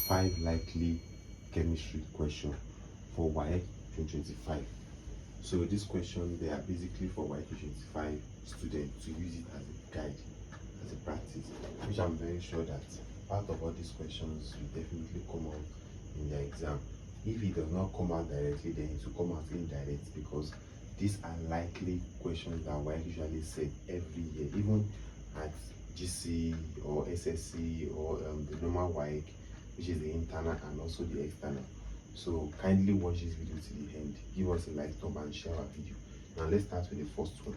5 likely chemistry questions for WAEC 2025. So this question, they are basically for WAEC 2025 students to use it as a guide, as a practice, which I'm very sure that part of all these questions will definitely come out in their exam. If it does not come out directly, then it will come out indirect, because these are likely questions that WAEC usually set every year, even at GC or SSC or the normal WAEC, which is the internal and also the external. So kindly watch this video to the end. Give us a like, thumb, and share our video. Now let's start with the first one.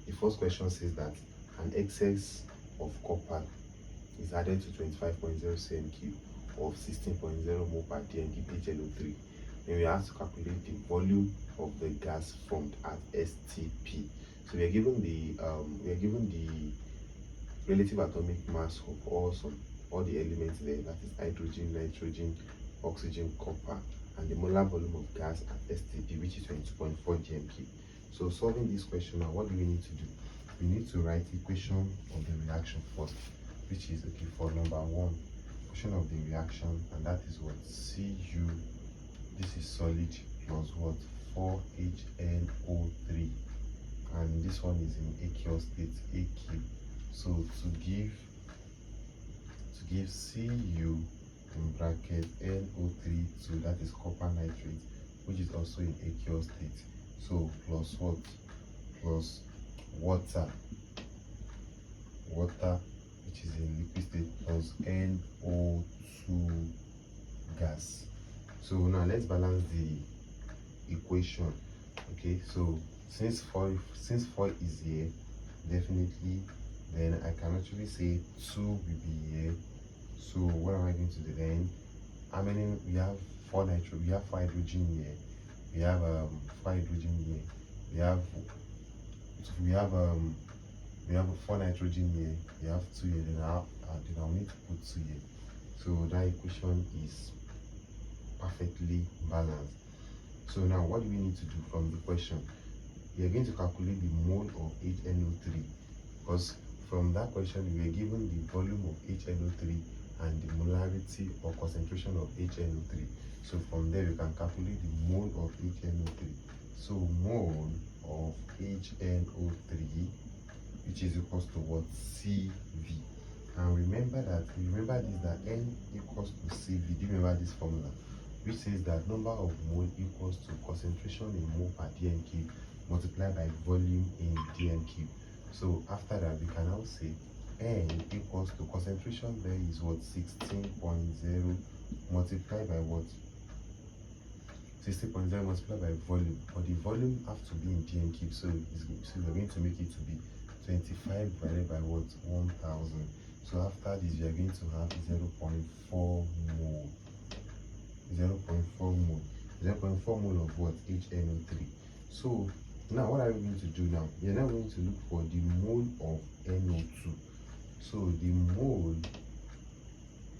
The first question says that an excess of copper is added to 25.0 cm³ of 16.0 mole per dm HNO3. Then we have to calculate the volume of the gas formed at STP. So we are given the relative atomic mass of all the elements there, that is hydrogen, nitrogen, oxygen, copper, and the molar volume of gas at STP, which is 22.4 gm³. So solving this question now, what do we need to do? We need to write the equation of the reaction first, which is, okay, for number 1, equation of the reaction, and that is what? Cu, this is solid, plus what? 4HNO3, and this one is in aqueous state, AQ. So to give Cu in bracket NO3, so that is copper nitrate, which is also in aqueous state. So plus what? Plus water, which is in liquid state, plus NO2 gas. So now let's balance the equation. Okay, so since 4 is here, definitely, then I can actually say 2 will be here. So what am I going to do then? How many? We have 4 nitrogen, we have 4 hydrogen here, we have 4 hydrogen here, we have 4 nitrogen here, we have 2 here, then I'll need to put 2 here. So that equation is perfectly balanced. So now what do we need to do from the question? We are going to calculate the mole of HNO3, because from that question we are given the volume of HNO3 and the molarity or concentration of HNO3. So from there we can calculate the mole of HNO3. So mole of HNO3, which is equals to what? CV. And remember this, that N equals to CV. Do you remember this formula, which says that number of mole equals to concentration in mole per dm³ multiplied by volume in dm³. So after that, we can now say N equals to concentration there is what? 16.0 multiplied by what? 16.0 multiplied by volume. But the volume has to be in dm³, so we're going to make it to be 25 divided by what? 1000. So after this, we are going to have 0.4 mole. 0.4 mole of what? HNO3. So now what are we going to do now? We are now going to look for the mole of NO2. So the mole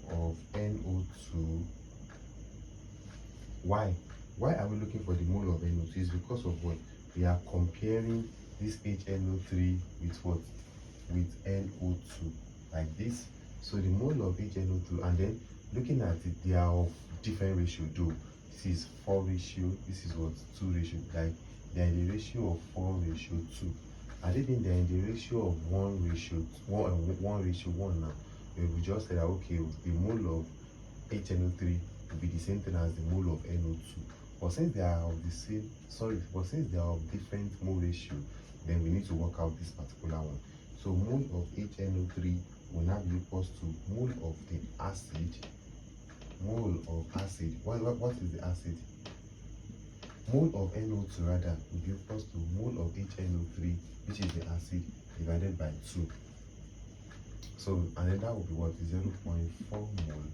of NO2, why are we looking for the mole of NO2? Is because of what? We are comparing this HNO3 with what? With NO2, like this. So the mole of HNO2, and then looking at it, they are of different ratio though. This is 4 ratio, this is what? 2 ratio. Like they are in the ratio of 4:2. And even they are in the ratio of 1:1 now. We just said that, okay, the mole of HNO3 will be the same thing as the mole of NO2. But since they are of the same, since they are of different mole ratio, then we need to work out this particular one. So mole of HNO3 will now be equals to mole of the acid. Mole of acid. What is the acid? Mole of NO2 rather will be equals to mole of HNO3, which is the acid, divided by 2. So and then that will be what? 0.4 mole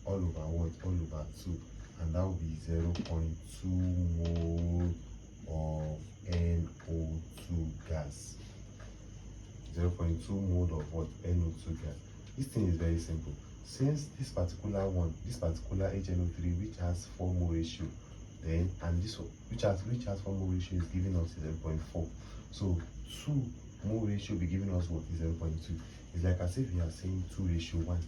all over what? All over 2, and that will be 0.2 mole of NO2 gas. 0.2 mole of what? NO2 gas. This thing is very simple. Since this particular HNO3, which has 4 mole ratio, then and this one which has 4 mole ratio is giving us 0.4. So 2 mole ratio be giving us what? Is 0.2. It's like as if we are saying 2:1.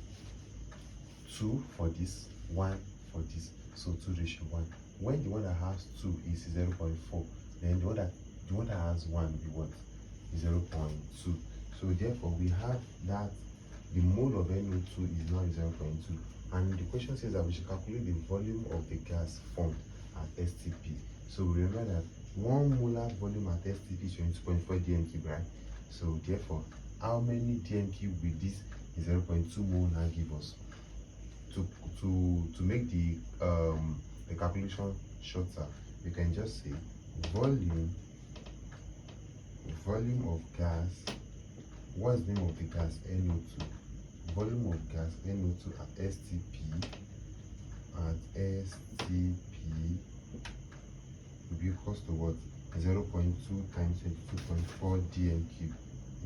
2 for this, 1 for this, so 2:1. When the one that has 2 is 0.4, then the one that has 1 will be what? 0.2. So therefore we have that the mole of NO2 is now 0.2, and the question says that we should calculate the volume of the gas formed at STP. So remember that 1 molar volume at STP is 22.4 dm cube, right? So therefore, how many dm cube will this 0.2 mole now give us? To make the calculation shorter, we can just say volume of gas. What's the name of the gas? NO2. Volume of gas NO2 at STP will be equals to what? 0.2 times 22.4 dm cube.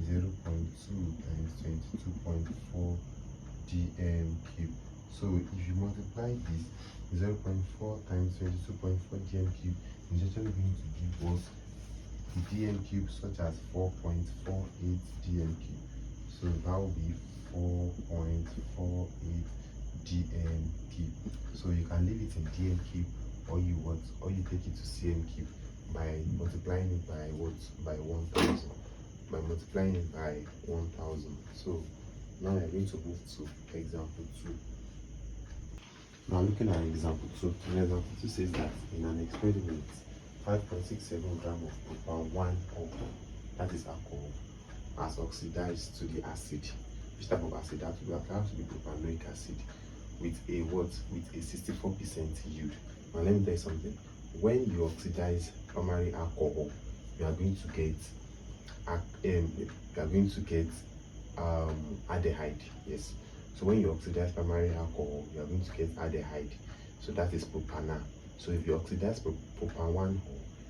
0.2 times 22.4 dm cube. So if you multiply this, 0.4 times 22.4 dm cube is actually going to give us the dm cube such as 4.48 dm cube. So that will be 4.48 dm cube. So you can leave it in dm cube, or you take it to cm cube by multiplying it by what? By 1000. By multiplying it by 1000. So now we are going to move to example 2. Now looking at example 2, example 2 says that in an experiment, 5.67 grams of propan-1 alcohol, that is alcohol, has oxidized to the acid. Which type of acid? That will have to be propanoic acid with a what? With a 64% yield. Now let me tell you something. When you oxidize primary alcohol, you are going to get aldehyde. Yes. So when you oxidize primary alcohol, you are going to get aldehyde. So that is propanal. So if you oxidize propan-1,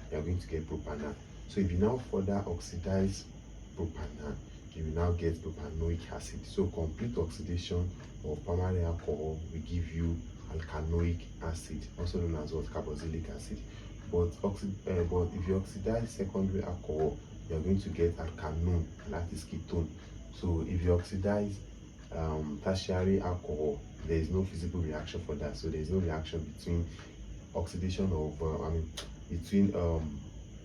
you are going to get propanal. So if you now further oxidize propanal, you will now get propanoic acid. So complete oxidation of primary alcohol will give you alkanoic acid, also known as what? Carboxylic acid. But if you oxidize secondary alcohol, you are going to get alkanone, and that is ketone. So if you oxidize tertiary alcohol, there is no physical reaction for that. So there is no reaction between oxidation of between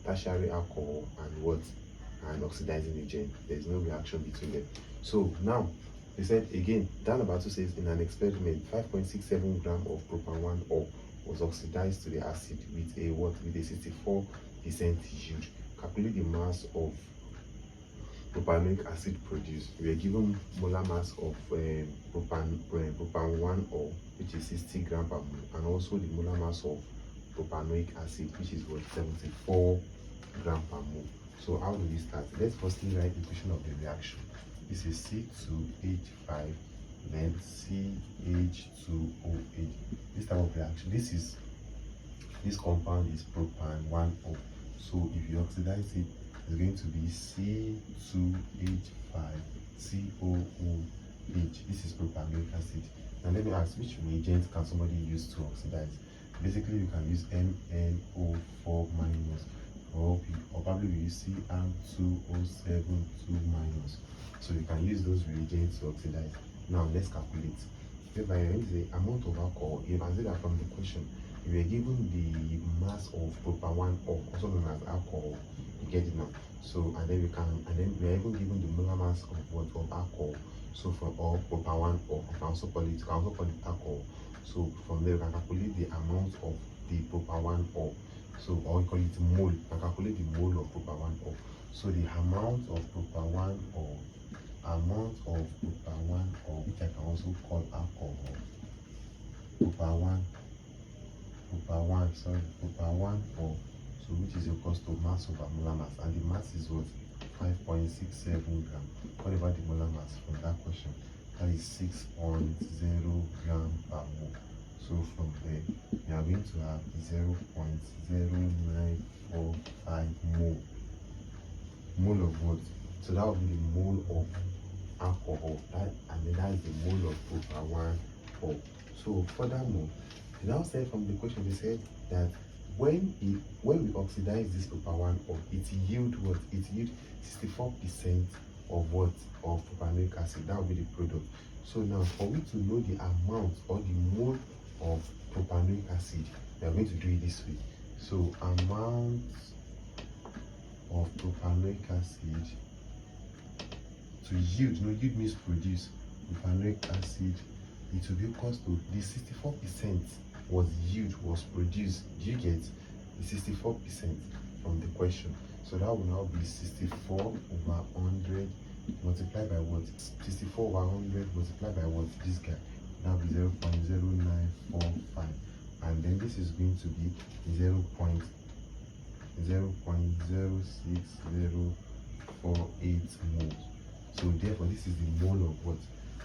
tertiary alcohol and what? And oxidizing agent. There is no reaction between them. So now they said again, down about 2 says in an experiment, 5.67 grams of propan-1 ore was oxidized to the acid with a what? With a 64% yield. Calculate the mass of propanoic acid produced. We are given molar mass of propan-1 ore, which is 60 grams per mole, and also the molar mass of propanoic acid, which is what? 74 grams per mole. So how do we start? Let's firstly write the equation of the reaction. This is C2H5, then CH2OH. This type of reaction, this compound is propan-1 ore. So if you oxidize it, it's going to be C2H5COOH. This is propanoic acid. Now let me ask, which reagent can somebody use to oxidize? Basically, you can use MnO4 minus, or probably we use Cr2O72 So you can use those reagents to oxidize. Now let's calculate. By the amount of alcohol, you can see that from the question, we were given the mass of propan-1 ore, also known as alcohol. You get it now. So and then we are even given the molar mass of what? Of alcohol. So for all propan-1 ore, you can also call it alcohol. So from there we can calculate the amount of the propan-1 ore. So or we call it mole. We can calculate the mole of propan-1 ore. So the amount of propan-1 ore, which I can also call alcohol. Propan-1 ore, so which is equals to mass over molar mass, and the mass is what? 5.67 grams. What about the molar mass from that question? That is 6.0 grams per mole. So from there, we are going to have 0.0945 mole of what? So that will be the mole of alcohol, and then that is the mole of propan-1 ore. So furthermore, they now said from the question, they said that when we oxidize this propan-1 ore, it yield what? It yield 64% of what? Of propanoic acid. That will be the product. So now for we to know the amount or the mole of propanoic acid, we are going to do it this way. So amount of propanoic acid to yield, yield means produce, propanoic acid, it will be equal to the 64% was yield, was produced. Do you get the 64% from the question? So that will now be 64 over 100 multiplied by what? 64 over 100 multiplied by what? This guy. That will be 0.0945. And then this is going to be 0.06048 moles. So therefore, this is the mole of what?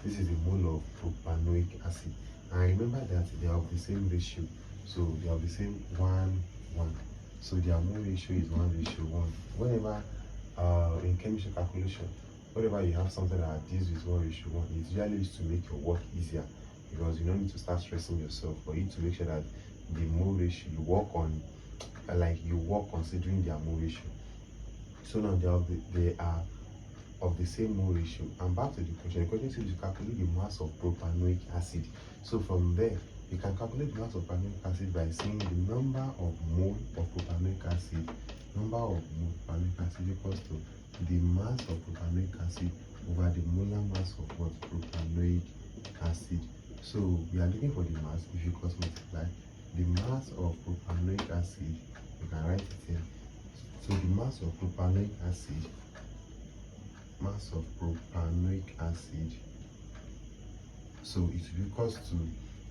This is the mole of propanoic acid. And remember that they are of the same ratio. So they are of the same 1:1. So their mole ratio is 1:1. Whenever in chemistry calculation, whenever you have something that deals with 1:1, it usually is to make your work easier, because you don't need to start stressing yourself. For you to make sure that the mole ratio you work on, you work considering their mole ratio. So now they are of the same mole ratio. And back to the question. The question says you calculate the mass of propanoic acid. So from there, you can calculate the mass of propanoic acid by saying the number of mole of propanoic acid. Number of mole of propanoic acid equals to the mass of propanoic acid over the molar mass of what? Propanoic acid. So we are looking for the mass. If you cross multiply the mass of propanoic acid, you can write it here. So the mass of propanoic acid, so it will be equals to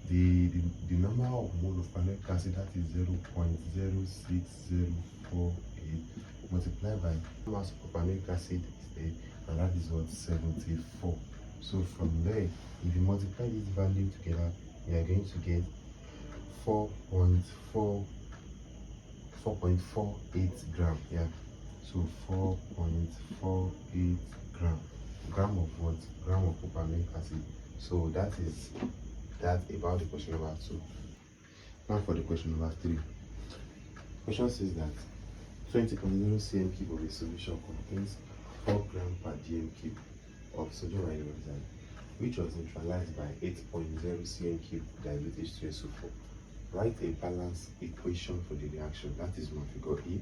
the number of mole of propanoic acid, that is 0.06048 multiplied by the mass of propanoic acid is there, and that is what? 74. So from there, if you multiply this value together, you are going to get 4.48 gram. Yeah, so 4.48 gram of what? Gram of propanoic acid. So that is that about the question number 2. Now for the question number 3. Question says that 20.0 cm cube of a solution contains 4 grams per dm cube of sodium hydroxide, which was neutralized by 8.0 cm cube dilute H2SO4. Write a balanced equation for the reaction. That is one, figure A.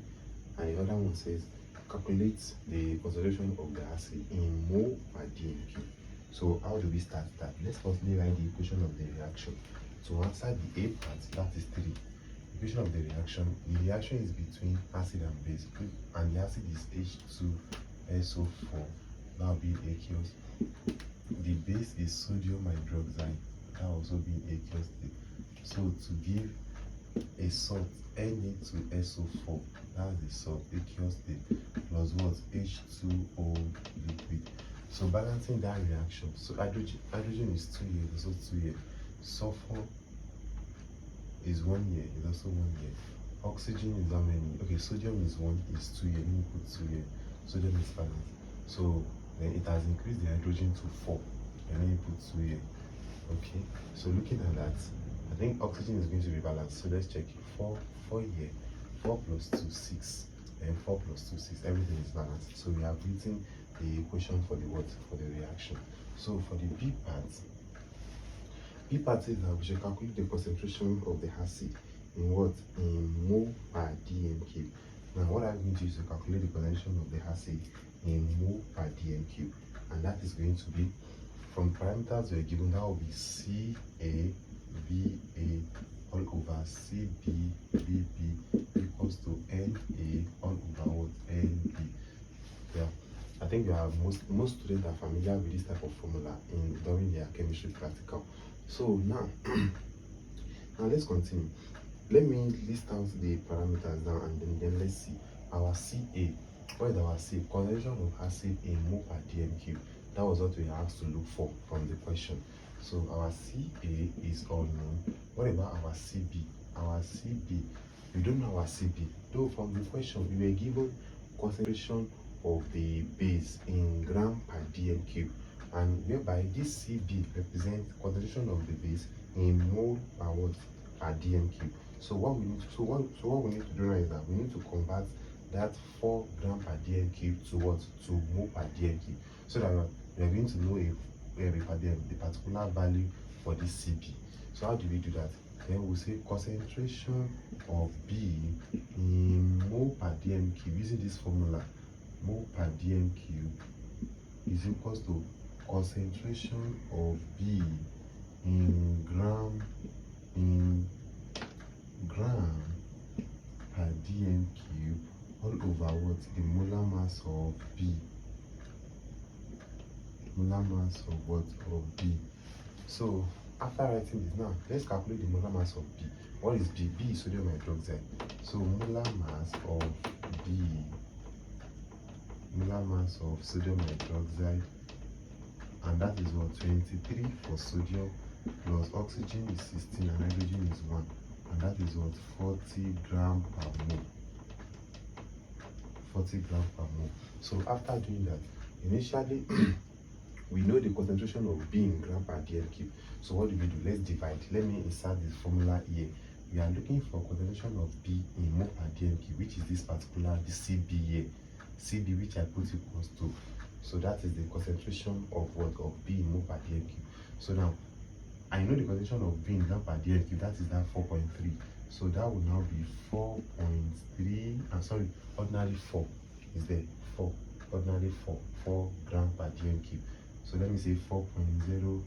And the other one says calculate the concentration of the acid in mole per dm cube. So how do we start that? Let's firstly write the equation of the reaction. To answer the A part, that is 3. Equation of the reaction. The reaction is between acid and base, and the acid is H2SO4. That will be aqueous. The base is sodium hydroxide. That will also be aqueous. So to give a salt, Na2SO4, that's the salt, aqueous state, plus what? H2O liquid. So balancing that reaction, so hydrogen is 2 years, also 2 years. Sulfur is 1 year, is also 1 year. Oxygen is how many? Okay, sodium is 2 years. Let me put 2 years. Sodium is balanced. So then it has increased the hydrogen to 4, and then you put 2 years. Okay, so looking at that, I think oxygen is going to be balanced. So let's check it. 4 years. 4 plus 2, 6. And 4 plus 2, 6. Everything is balanced. So we have written the equation for the what? For the reaction. So for the B part is that we should calculate the concentration of the acid in what? In mole per dm cube. Now what I'm going to use to calculate the concentration of the acid in mole per dm cube, and that is going to be from parameters we are given. That will be CaVa all over CbVp equals to Na all over what? Nb. Yeah, I think you have most students are familiar with this type of formula during their chemistry practical. So now let's continue. Let me list out the parameters now, and then let's see our Ca. What is our C? Concentration of acid in mole per dm cube. That was what we are asked to look for from the question. So our Ca is unknown. What about our Cb? Our Cb, we don't know our Cb. Though from the question we were given concentration of the base in gram per dm cube, and whereby this Cb represents concentration of the base in mole per what? Per dm cube. So what we need to do now is that we need to convert that 4 gram per dm cube to what? To mole per dm cube, so that we are going to know the particular value for this CB. So how do we do that? Then we'll say concentration of B in mole per dm cube using this formula. Mole per dm cube is equals to concentration of B in gram per dm cube all over what? The molar mass of B. Molar mass of what? Of B. So after writing this, now let's calculate the molar mass of B. What is B? B is sodium hydroxide. So molar mass of B, molar mass of sodium hydroxide, and that is what? 23 for sodium, plus oxygen is 16 and hydrogen is 1, and that is what? 40 gram per mole. 40 gram per mole. So after doing that, initially we know the concentration of B in gram per dm cube. So what do we do? Let's divide. Let me insert this formula here. We are looking for concentration of B in mole per dm cube, which is this particular, the CB here. CB, which I put equals to. So that is the concentration of what? Of B in mole per dm cube. So now I know the concentration of B in gram per dm cube, that is that 4.3. So that will now be 4.3, sorry, ordinary 4 is there, 4, ordinary 4 gram per dm cube. So let me say 4.0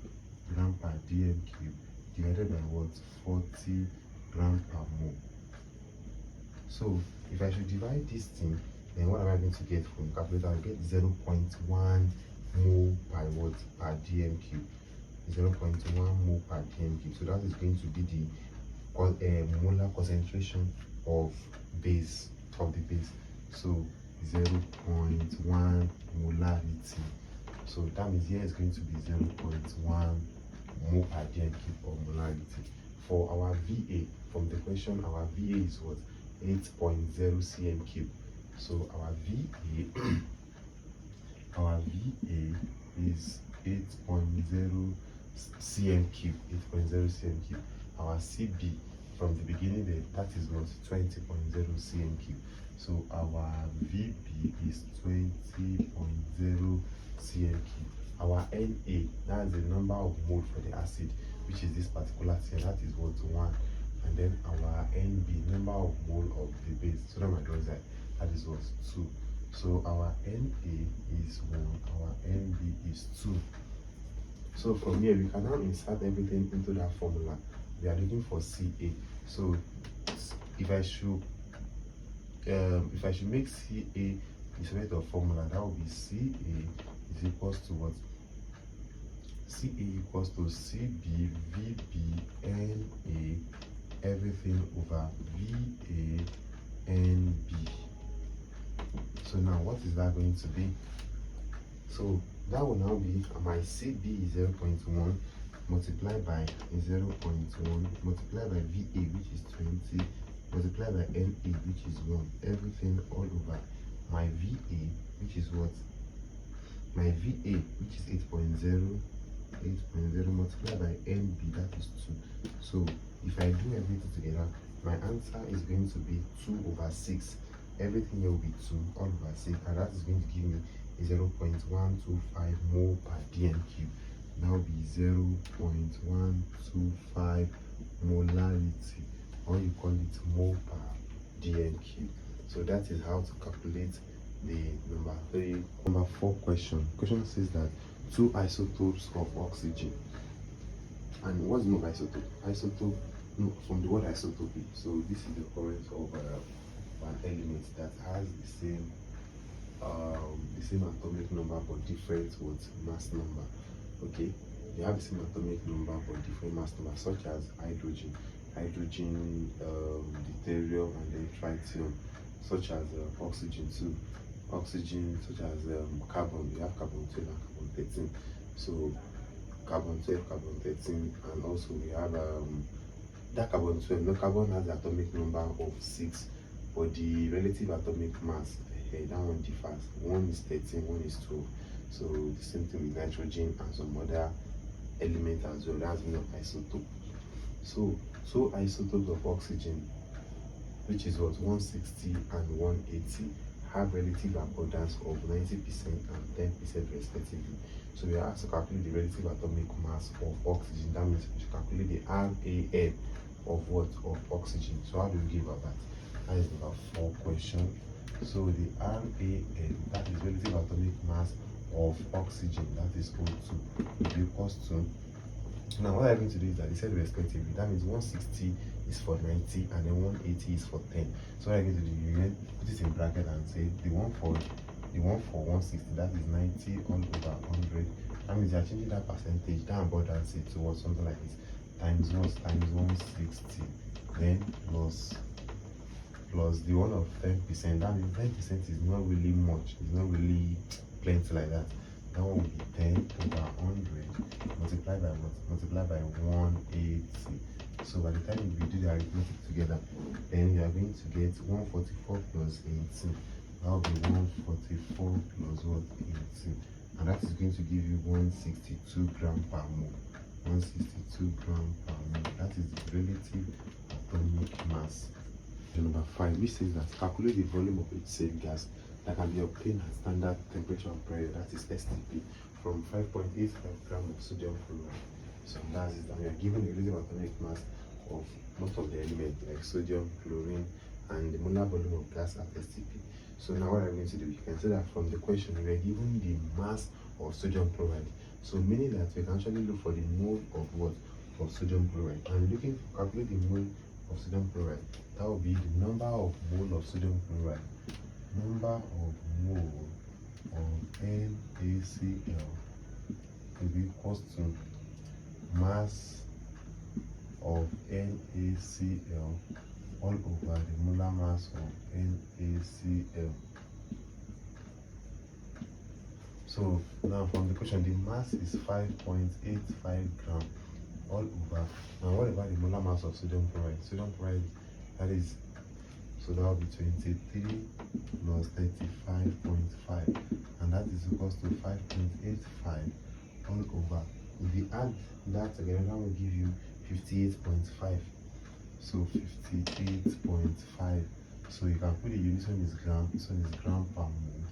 gram per dm cube divided by what? 40 gram per mole. So if I should divide this thing, then what am I going to get from the calculator? I'll get 0.1 mole per what? Per dm cube. 0.1 mole per dm cube. So that is going to be the molar concentration of base, of the base. So 0.1 molarity. So that means here is going to be 0.1 mole per dm cube or molarity. For our VA, from the question, our VA is what? 8.0 cm cube. So our VA is 8.0 cm cube. 8.0 cm cube. Our CB from the beginning there, that is what? 20.0 cm cube. So our VB is 20.0 cm cube. Our Na, that's the number of mole for the acid, which is this particular thing, that is what? 1. And then our NB, number of mole of the base, sodium hydroxide, that is what? 2. So our Na is 1, our NB is 2. So from here we can now insert everything into that formula. We are looking for Ca. So if I should make Ca the sort of formula, that would be Ca is equals to what? Ca equals to Cb, Vb, Na, everything over Va, Nb. So now what is that going to be? So that will now be my Cb is 0.1 multiplied by 0.1 multiplied by Va, which is 20, multiplied by Na, which is 1, everything all over my Va, which is what? My Va, which is 8.0 multiplied by Nb, that is 2. So if I do everything together, my answer is going to be 2 over 6. Everything here will be 2 all over 6, and that is going to give me 0.125 mole per dm cube. That will be 0.125 molarity, or you call it mole per dm cube. So that is how to calculate the number 4 question. Question says that 2 isotopes of oxygen. And what's the meaning of isotope? Isotope, no, from the word isotopy. So this is the occurrence of an element that has the same atomic number but different mass number. Okay, they have the same atomic number but different mass number, such as hydrogen, deuterium, and then tritium, such as oxygen too. Oxygen, such as carbon, we have carbon 12 and carbon 13. So carbon 12, carbon 13, and also we have that carbon 12. No, carbon has the atomic number of 6, but the relative atomic mass, that one differs. One is 13, one is 12. So the same thing with nitrogen and some other element as well. That's an isotope. So isotopes of oxygen, which is what? 160 and 180, have relative abundance of 90% and 10% respectively. So we are asked to calculate the relative atomic mass of oxygen. That means we should calculate the RAL of what? Of oxygen. So how do we give out that? That is number 4 question. So the RAL, that is relative atomic mass of oxygen, that is O2, will be equals to, now what I'm going to do is that they said respectively, that means 160 is for 90 and then 180 is for 10. So what I'm going to do, you can put it in bracket and say the one for 160, that is 90 all over 100. That means you are changing that percentage, that abundance towards something like this, times 160, then plus the one of 10%. That means 10% is not really much, it's not really plenty like that. That one will be 10 over 100 multiplied by what? Multiplied by 180. So by the time we do the arithmetic together, then you are going to get 144 plus 18. That will be 144 plus what? 18. And that is going to give you 162 gram per mole. 162 gram per mole. That is the relative atomic mass. Number 5, which says that calculate the volume of each said gas that can be obtained at standard temperature and pressure, that is STP, from 5.85 gram of sodium chloride. So that's it, and we are given the relative atomic mass of most of the elements like sodium, chlorine, and the molar volume of gas at STP. So now what I'm going to do, you can see that from the question we are given the mass of sodium chloride. So meaning that we can actually look for the mole of what? Of sodium chloride. And looking for calculate the mole of sodium chloride, that will be the number of mole of sodium chloride. Number of mole of NaCl will be equals to mass of NaCl all over the molar mass of NaCl. So now from the question, the mass is 5.85 gram all over. Now what about the molar mass of sodium chloride? Sodium chloride, that is, so that will be 23 plus 35.5, and that is equals to 5.85 all over. If you add that together, that will give you 58.5. So 58.5. So you can put the unit, this one is gram, this one is gram per mole.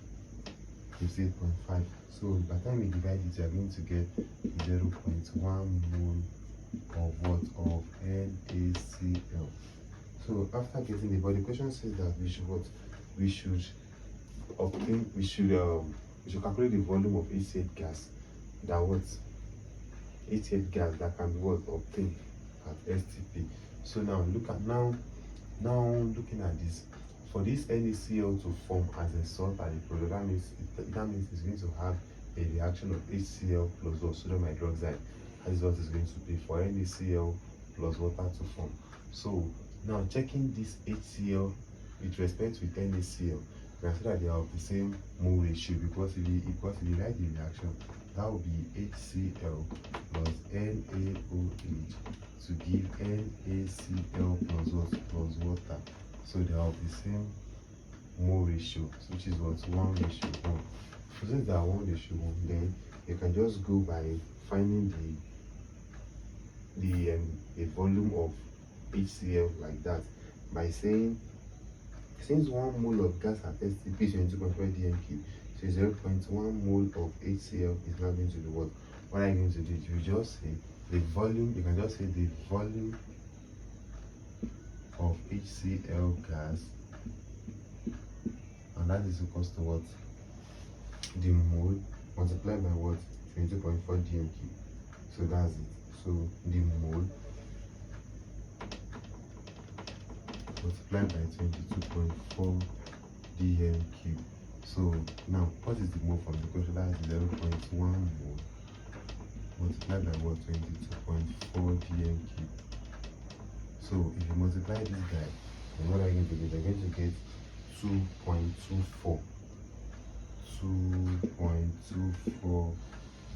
58.5. So by the time we divide it, you are going to get 0.1 mole of what? Of NaCl. So after getting the body, question says that we should what? We should obtain, we should calculate the volume of HCl gas that what? HCl gas that can be what? Obtained at STP. So now look at now looking at this, for this NaCl to form as a salt at the product, that means it's going to have a reaction of HCl plus what? Sodium hydroxide. That is what is going to be for NaCl plus water to form. So now checking this HCl with respect to NaCl, you can see that they are of the same mole ratio, because if you write the reaction, that will be HCl plus NaOH to give NaCl plus what? Plus water. So they are of the same mole ratio, which is what? 1:1. So since they are 1:1, then you can just go by finding the volume of HCl like that by saying, since 1 mole of gas at STP is 22.5 dm³, so 0.1 mole of HCl is now going to be what? What are you going to do? You just say the volume, you can just say the volume of HCl gas, and that is equals to what? The mole multiplied by what? 22.4 dm³. So that's it. So the mole multiplied by 22.4 dm³. So now what is the mole from the question? That is 0.1 mole multiplied by what? 22.4 dm³. So if you multiply this guy, then what are you going to get? You're going to get 2.24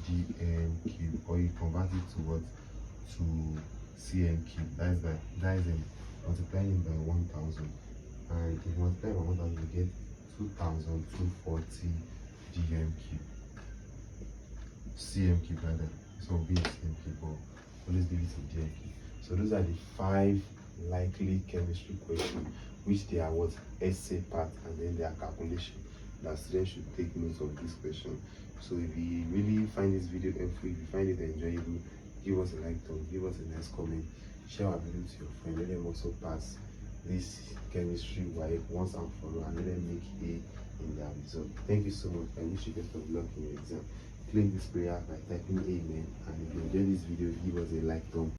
dm³, or you convert it to what? To cm³. That is multiplying it by 1000, and if you multiply by 1000, you get 2240 dm³, cm³ rather. So be cm³, but always leave it in dm³. So those are the 5 likely chemistry question, which they are what essay part and then their calculation. That students should take note of this question. So if you really find this video helpful, if you find it enjoyable, give us a like button, give us a nice comment, share our video to your friend, let them also pass this chemistry WAEC once and for all, and let them make A in their result. Thank you so much. I wish you best of luck in your exam. Claim this prayer by typing amen, and if you enjoyed this video, give us a like button.